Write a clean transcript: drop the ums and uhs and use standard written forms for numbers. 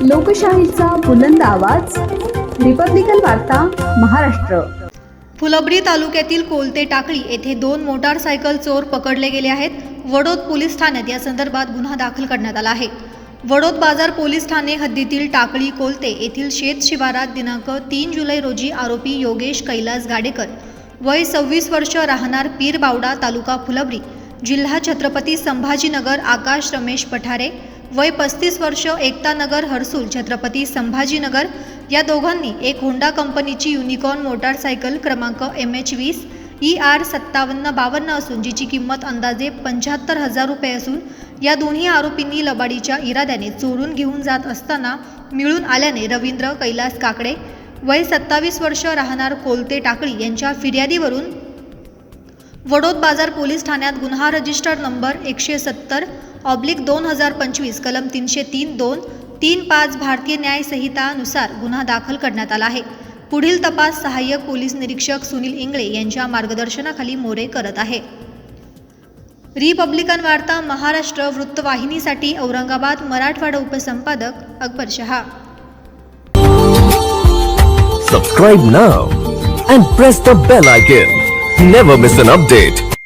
लोकशाहीचा बुलंद आवाज, रिपब्लिकन वार्ता महाराष्ट्र। फुलंब्री तालुक्यातील कोलते टाकळी येथे 2 मोटारसायकल चोर पकडले गेले आहेत। वडोद पोलीस ठाण्यात या संदर्भात गुन्हा दाखल करण्यात आला आहे। वडोद बाजार पोलीस ठाणे हद्दीतील टाकळी कोलते येथील शेत शिवारात दिनांक 3 जुलै रोजी आरोपी योगेश कैलास गाडेकर वय 26 वर्ष राहणार पीर बावडा तालुका फुलंब्री जिल्हा छत्रपती संभाजीनगर आकाश रमेश पठारे वय 35 वर्ष एकता नगर हर्सूल छत्रपती संभाजीनगर या दोघांनी एक होंडा कंपनीची युनिकॉर्न मोटारसायकल क्रमांक MH20 ER 5752 असून जिची किंमत अंदाजे 75,000 रुपये असून या दोन्ही आरोपींनी लबाडीच्या इराद्याने चोरून घेऊन जात असताना मिळून आल्याने रवींद्र कैलास काकडे वय 27 वर्ष राहणार कोलते टाकळी यांच्या फिर्यादीवरून वडोद बाजार पोलीस ठाण्यात गुन्हा रजिस्टर नंबर 170/2025 कलम 303-2-35 भारतीय न्याय संहिता नुसार गुन्हा दाखल करण्यात आला आहे। पुढील तपास सहाय्यक पोलीस निरीक्षक सुनील इंगळे यांच्या मार्गदर्शनाखाली मोरे करत आहे। रिपब्लिकन वार्ता Maharashtra वृत्तवाहिनीसाठी Aurangabad Marathwada उपसंपादक Akbar Shah. Subscribe now and press the bell icon. Never miss an update.